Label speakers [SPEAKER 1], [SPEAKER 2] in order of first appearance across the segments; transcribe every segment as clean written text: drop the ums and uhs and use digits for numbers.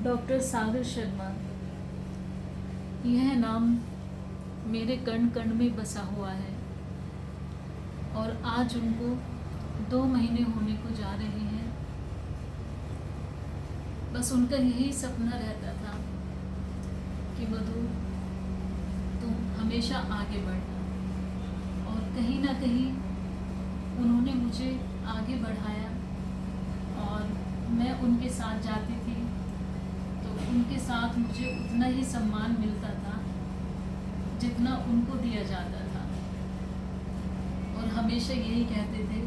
[SPEAKER 1] Doctor Sagar Sharma, यह नाम मेरे कण कण में बसा हुआ है और आज उनको 2 महीने होने को जा रहे हैं। बस उनका यही सपना रहता था कि मधु, तुम हमेशा आगे बढ़ना, और कहीं ना कहीं उन्होंने मुझे आगे बढ़ाया और मैं उनके साथ जाती थी तो उनके साथ मुझे उतना ही सम्मान मिलता था जितना उनको दिया जाता था। और हमेशा यही कहते थे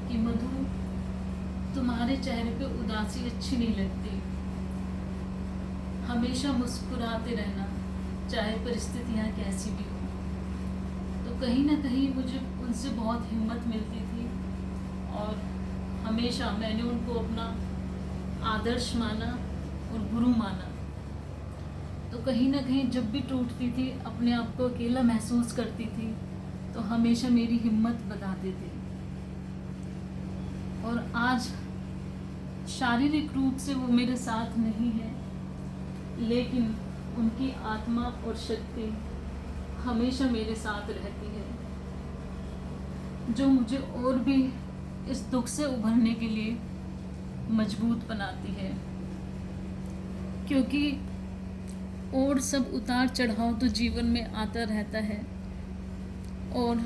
[SPEAKER 1] कि मधु, तुम्हारे चेहरे पे उदासी अच्छी नहीं लगती, हमेशा मुस्कुराते रहना चाहे परिस्थितियाँ कैसी भी हो। तो कहीं ना कहीं मुझे उनसे बहुत हिम्मत मिलती थी और हमेशा मैंने उनको अपना आदर्श माना और गुरु माना। तो कहीं ना कहीं जब भी टूटती थी, अपने आप को अकेला महसूस करती थी, तो हमेशा मेरी हिम्मत बताते थे। और आज शारीरिक रूप से वो मेरे साथ नहीं है, लेकिन उनकी आत्मा और शक्ति हमेशा मेरे साथ रहती है, जो मुझे और भी इस दुख से उभरने के लिए मजबूत बनाती है। क्योंकि और सब उतार चढ़ाव तो जीवन में आता रहता है, और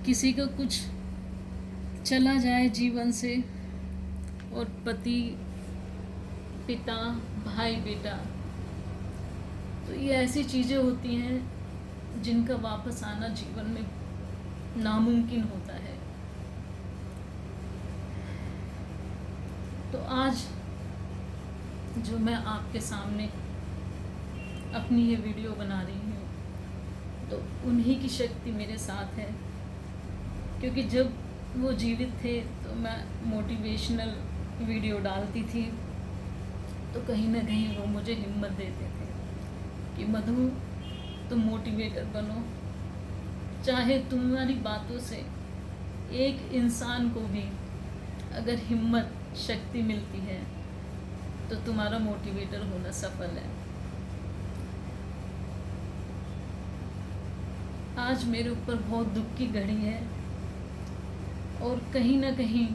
[SPEAKER 1] किसी का कुछ चला जाए जीवन से, और पति, पिता, भाई, बेटा, तो ये ऐसी चीज़ें होती हैं जिनका वापस आना जीवन में नामुमकिन होता है। तो आज जो मैं आपके सामने अपनी ये वीडियो बना रही हूँ, तो उन्हीं की शक्ति मेरे साथ है। क्योंकि जब वो जीवित थे तो मैं मोटिवेशनल वीडियो डालती थी, तो कहीं ना कहीं वो मुझे हिम्मत देते थे कि मधु, तुम मोटिवेटर बनो, चाहे तुम्हारी बातों से एक इंसान को भी अगर हिम्मत, शक्ति मिलती है तो तुम्हारा मोटिवेटर होना सफल है। आज मेरे ऊपर बहुत दुख की घड़ी है, और कहीं ना कहीं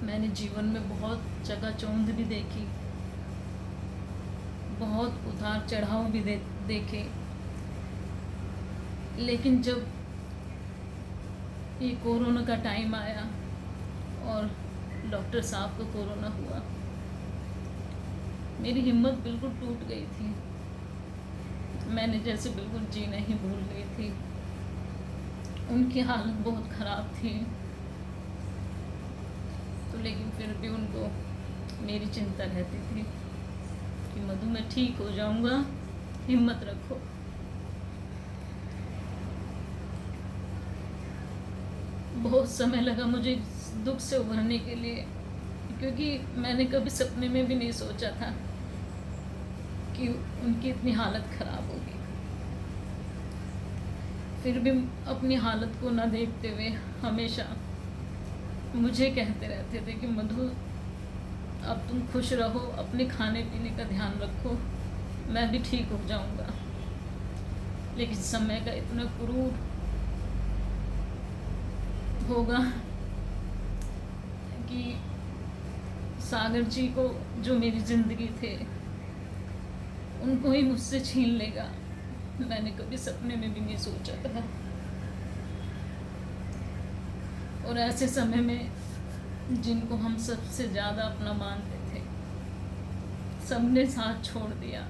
[SPEAKER 1] मैंने जीवन में बहुत चकाचौंध भी देखी, बहुत उतार चढ़ाव भी देखे। लेकिन जब ये कोरोना का टाइम आया और डॉक्टर साहब को कोरोना हुआ, मेरी हिम्मत बिल्कुल टूट गई थी। मैंने जैसे बिल्कुल जीना ही भूल गई थी। उनकी हालत बहुत ख़राब थी, तो लेकिन फिर भी उनको मेरी चिंता रहती थी कि मधु, मैं ठीक हो जाऊंगा, हिम्मत रखो। बहुत समय लगा मुझे दुख से उभरने के लिए, क्योंकि मैंने कभी सपने में भी नहीं सोचा था कि उनकी इतनी हालत ख़राब होगी। फिर भी अपनी हालत को ना देखते हुए हमेशा मुझे कहते रहते थे कि मधु, अब तुम खुश रहो, अपने खाने पीने का ध्यान रखो, मैं भी ठीक हो जाऊंगा। लेकिन समय का इतना क्रूर होगा कि सागर जी को, जो मेरी ज़िंदगी थे, उनको ही मुझसे छीन लेगा। मैंने कभी सपने में भी नहीं सोचा था। और ऐसे समय में जिनको हम सबसे ज़्यादा अपना मानते थे, सबने साथ छोड़ दिया।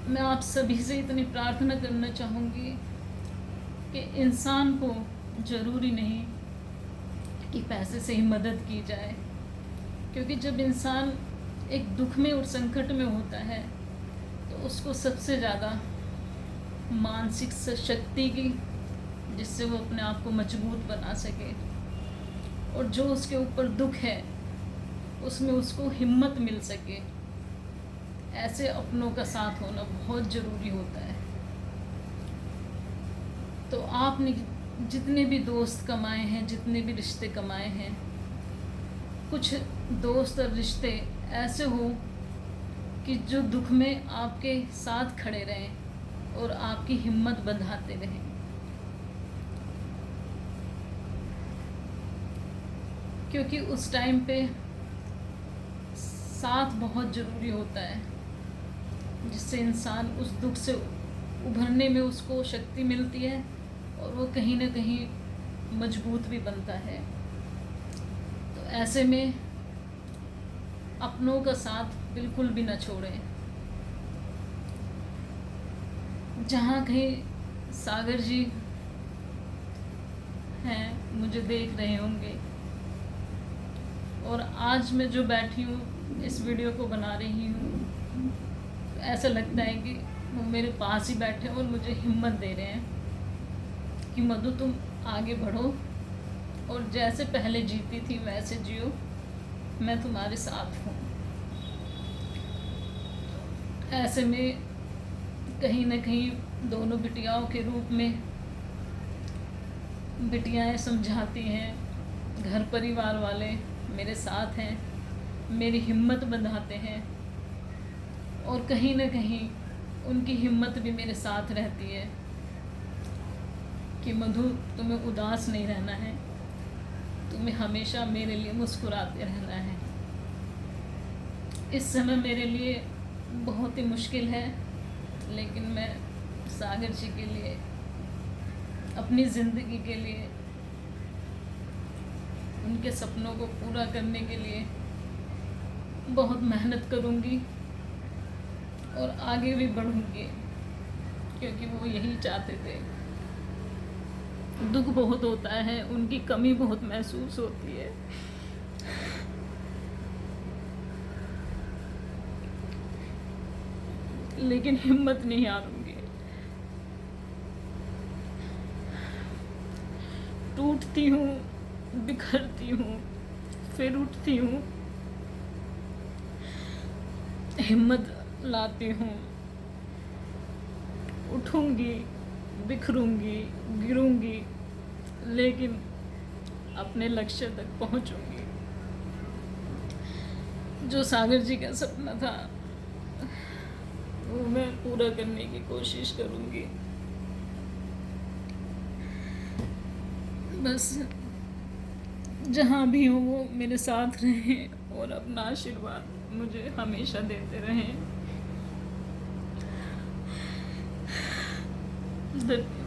[SPEAKER 1] मैं आप सभी से इतनी प्रार्थना करना चाहूँगी कि इंसान को ज़रूरी नहीं कि पैसे से ही मदद की जाए, क्योंकि जब इंसान एक दुख में और संकट में होता है तो उसको सबसे ज़्यादा मानसिक शक्ति की, जिससे वो अपने आप को मजबूत बना सके, और जो उसके ऊपर दुख है उसमें उसको हिम्मत मिल सके, ऐसे अपनों का साथ होना बहुत ज़रूरी होता है। तो आपने जितने भी दोस्त कमाए हैं, जितने भी रिश्ते कमाए हैं, कुछ दोस्त और रिश्ते ऐसे हो कि जो दुख में आपके साथ खड़े रहें और आपकी हिम्मत बंधाते रहें। क्योंकि उस टाइम पे साथ बहुत ज़रूरी होता है, जिससे इंसान उस दुख से उभरने में उसको शक्ति मिलती है और वो कहीं ना कहीं मजबूत भी बनता है। तो ऐसे में अपनों का साथ बिल्कुल भी ना छोड़ें। जहाँ कहीं सागर जी हैं, मुझे देख रहे होंगे, और आज मैं जो बैठी हूँ इस वीडियो को बना रही हूँ, तो ऐसा लगता है कि वो मेरे पास ही बैठे और मुझे हिम्मत दे रहे हैं कि मधु तुम आगे बढ़ो और जैसे पहले जीती थी वैसे जियो, मैं तुम्हारे साथ हूँ। ऐसे में कहीं ना कहीं दोनों बिटियाओं के रूप में बिटियाएं समझाती हैं, घर परिवार वाले मेरे साथ हैं, मेरी हिम्मत बंधाते हैं, और कहीं ना कहीं उनकी हिम्मत भी मेरे साथ रहती है कि मधु तुम्हें उदास नहीं रहना है, तुम्हें हमेशा मेरे लिए मुस्कुराते रहना है। इस समय मेरे लिए बहुत ही मुश्किल है, लेकिन मैं सागर जी के लिए, अपनी ज़िंदगी के लिए, उनके सपनों को पूरा करने के लिए बहुत मेहनत करूँगी और आगे भी बढ़ूँगी, क्योंकि वो यही चाहते थे। दुख बहुत होता है, उनकी कमी बहुत महसूस होती है, लेकिन हिम्मत नहीं हारूंगी। टूटती हूँ, बिखरती हूँ, फिर उठती हूँ, हिम्मत लाती हूँ, उठूंगी, बिखरूंगी, गिरूंगी, लेकिन अपने लक्ष्य तक पहुंचूंगी। जो सागर जी का सपना था वो मैं पूरा करने की कोशिश करूंगी। बस जहाँ भी हो वो मेरे साथ रहें और अपना आशीर्वाद मुझे हमेशा देते रहें। धन्यवाद।